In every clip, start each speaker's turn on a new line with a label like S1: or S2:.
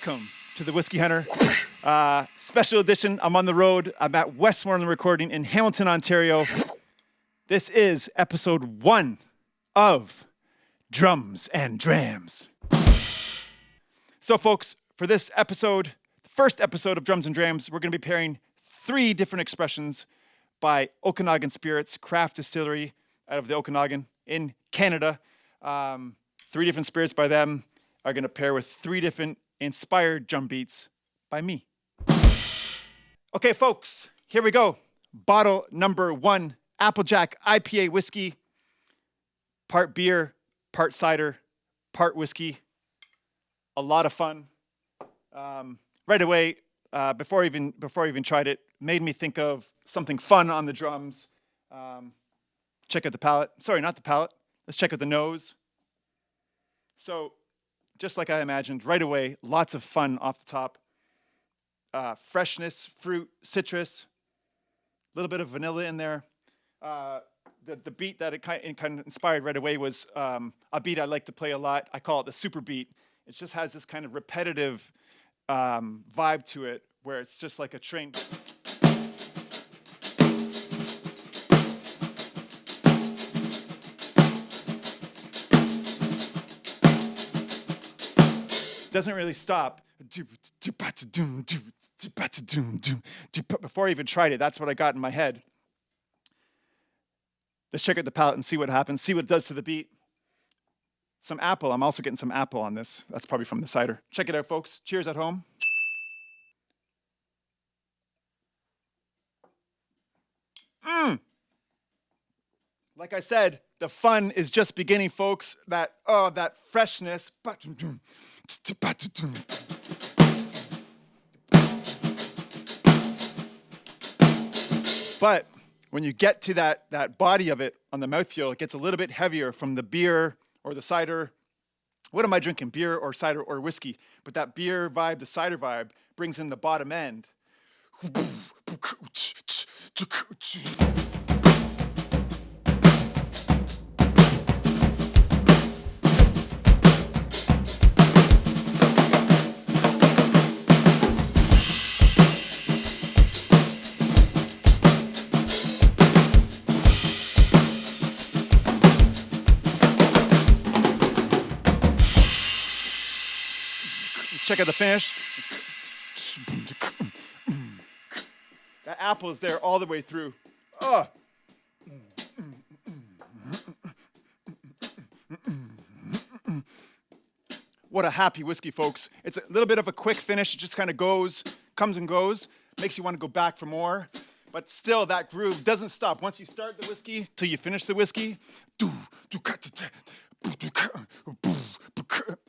S1: Welcome to the Whiskey Hunter special edition. I'm on the road. I'm at Westmoreland Recording in Hamilton, Ontario. This is episode 1 of Drums and Drams. So, folks, for this episode, the first episode of Drums and Drams, we're going to be pairing 3 different expressions by Okanagan Spirits Craft Distillery out of the Okanagan in Canada. 3 different spirits by them are going to pair with 3 different inspired drum beats by me. Okay, folks, here we go. Bottle number 1, Jack IPA whiskey. Part beer, part cider, part whiskey. A lot of fun. Right away, before I even tried it, made me think of something fun on the drums. Check out the palate. Sorry, not the palate. Let's check out the nose. So, just like I imagined, right away, lots of fun off the top. Freshness, fruit, citrus, a little bit of vanilla in there. The beat that it kind of inspired right away was a beat I like to play a lot. I call it the super beat. It just has this kind of repetitive vibe to it where it's just like a train. Doesn't really stop. Before I even tried it, that's what I got in my head. Let's check out the palette and see what happens, see what it does to the beat. Some apple. I'm also getting some apple on this. That's probably from the cider. Check it out, folks. Cheers at home. Like I said, the fun is just beginning, folks. That freshness. But when you get to that body of it on the mouthfeel, it gets a little bit heavier from the beer or the cider. What am I drinking? Beer or cider or whiskey? But that beer vibe, the cider vibe, brings in the bottom end. Check out the finish. That apple is there all the way through. What a happy whiskey, folks. It's a little bit of a quick finish. It just kind of comes and goes. Makes you want to go back for more. But still, that groove doesn't stop. Once you start the whiskey till you finish the whiskey,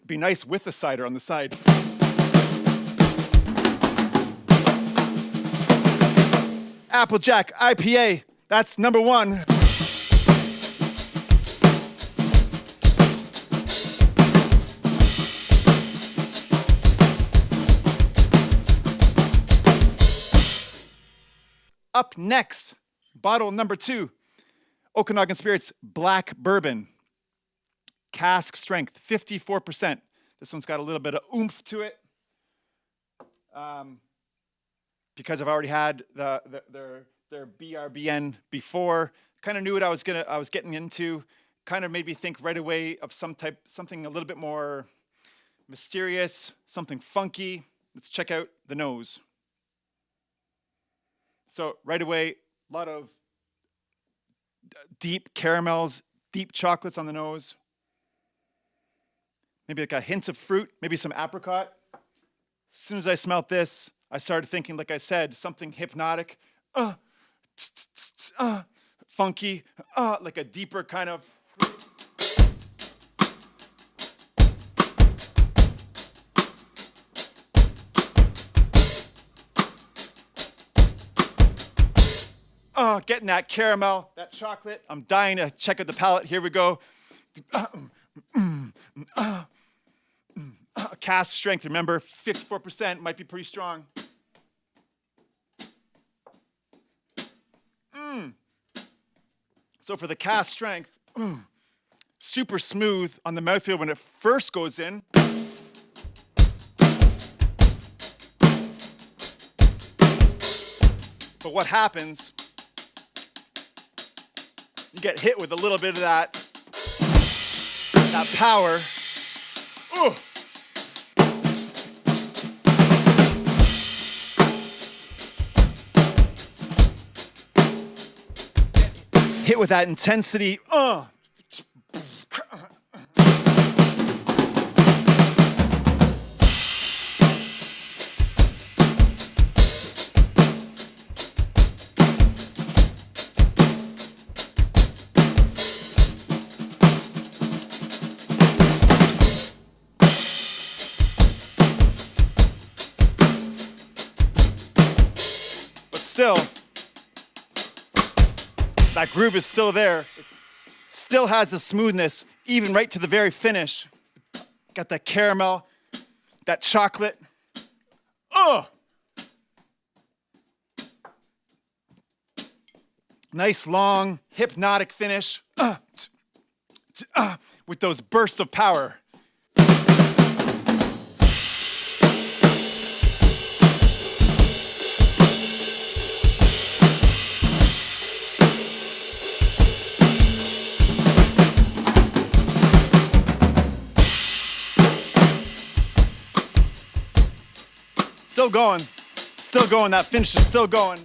S1: be nice with the cider on the side. Jack IPA, that's number 1. Up next, bottle number 2, Okanagan Spirits Black Bourbon. Cask strength, 54%. This one's got a little bit of oomph to it. Because I've already had their BRBN before, kind of knew what I was getting into. Kind of made me think right away of something a little bit more mysterious, something funky. Let's check out the nose. So right away, a lot of deep caramels, deep chocolates on the nose. Maybe like a hint of fruit, maybe some apricot. As soon as I smelled this, I started thinking, like I said, something hypnotic, funky, like a deeper kind of. Getting that caramel, that chocolate. I'm dying to check out the palate. Here we go. Cask strength, remember, 54%, might be pretty strong. So for the cask strength, super smooth on the mouthfeel when it first goes in. But what happens, you get hit with a little bit of that power. Ooh. Hit with that intensity. Still, that groove is still there. It still has a smoothness, even right to the very finish. Got that caramel, that chocolate. Nice, long, hypnotic finish. With those bursts of power. Still going, that finish is still going.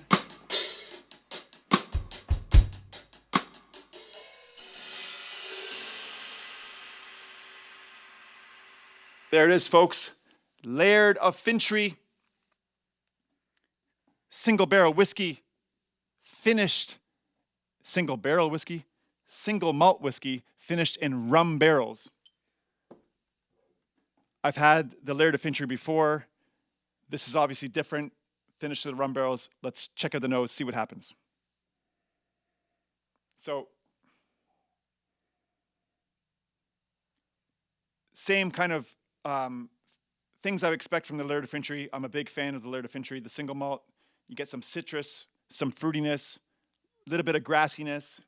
S1: There it is, folks. Laird of Fintry. Single barrel whiskey. Finished. Single barrel whiskey. Single malt whiskey. Finished in rum barrels. I've had the Laird of Fintry before. This is obviously different. Finish the rum barrels. Let's check out the nose, see what happens. So, same kind of things I would expect from the Laird of Fintry. I'm a big fan of the Laird of Fintry. The single malt, you get some citrus, some fruitiness, a little bit of grassiness,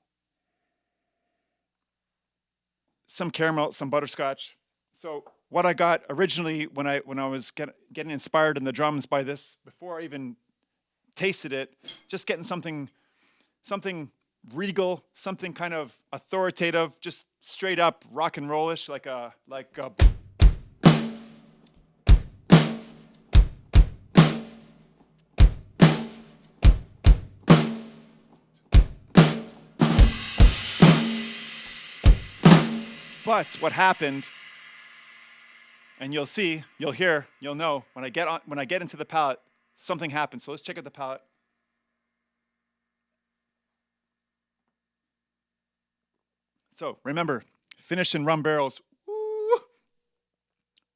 S1: some caramel, some butterscotch. So what I got originally when I was getting inspired in the drums by this, before I even tasted it, just getting something regal, something kind of authoritative, just straight up rock and rollish, like a But what happened, and you'll see, you'll hear, you'll know when I get into the palate, something happens. So let's check out the palate. So remember, finished in rum barrels. Woo!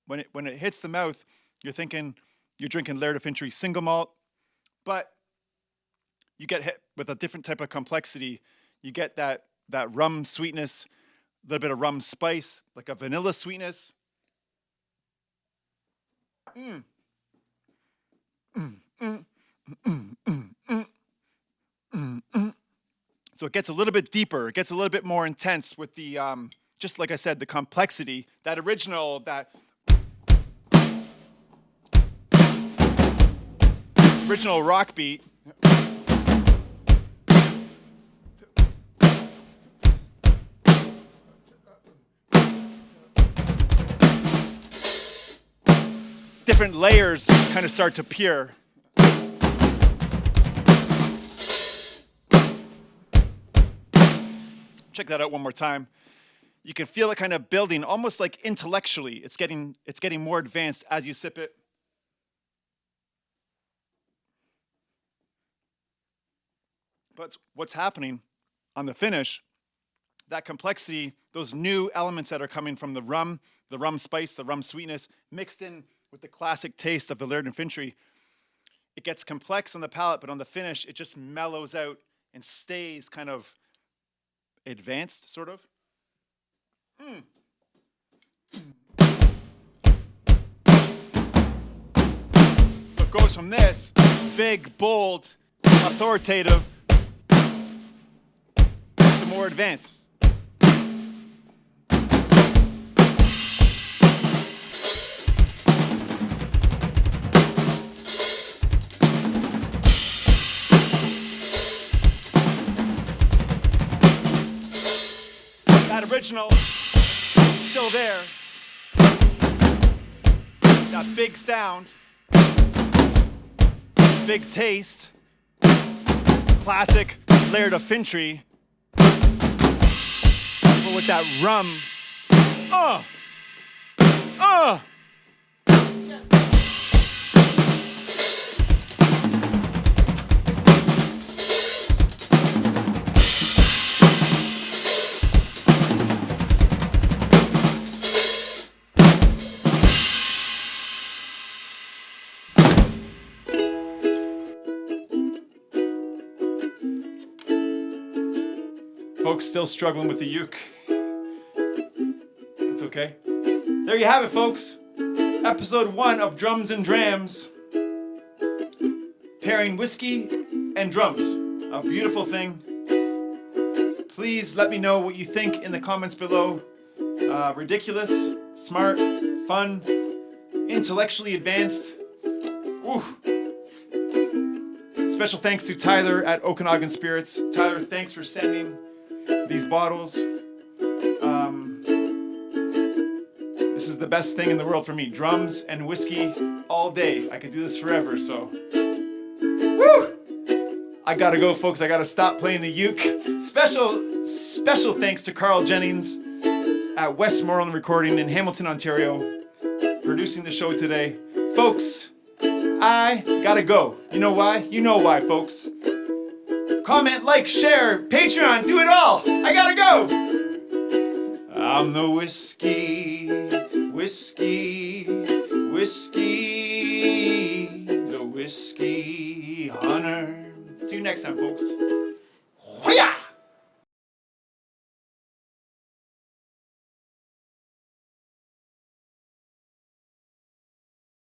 S1: When it hits the mouth, you're thinking you're drinking Laird of Fintry single malt, but you get hit with a different type of complexity. You get that rum sweetness, a little bit of rum spice, like a vanilla sweetness. So it gets a little bit deeper. It gets a little bit more intense with the, just like I said, the complexity, that original rock beat. Different layers kind of start to appear. Check that out one more time. You can feel it kind of building, almost like intellectually. It's getting more advanced as you sip it. But what's happening on the finish, that complexity, those new elements that are coming from the rum spice, the rum sweetness, mixed in with the classic taste of the Laird and Fintry, it gets complex on the palate, but on the finish, it just mellows out and stays kind of advanced, sort of. So it goes from this big, bold, authoritative to more advanced. original, still there. That big sound, big taste, classic Laird of Fintry, but with that rum. Folks still struggling with the uke. That's okay. There you have it, folks. Episode 1 of Drums and Drams. Pairing whiskey and drums. A beautiful thing. Please let me know what you think in the comments below. Ridiculous, smart, fun, intellectually advanced. Ooh. Special thanks to Tyler at Okanagan Spirits. Tyler, thanks for sending these bottles. This is the best thing in the world for me. Drums and whiskey all day. I could do this forever, so. Woo! I gotta go, folks. I gotta stop playing the uke. Special thanks to Carl Jennings at Westmoreland Recording in Hamilton, Ontario, producing the show today. Folks, I gotta go. You know why? You know why, folks. Comment, like, share, Patreon, do it all. I gotta go. I'm the whiskey, the whiskey hunter. See you next time, folks.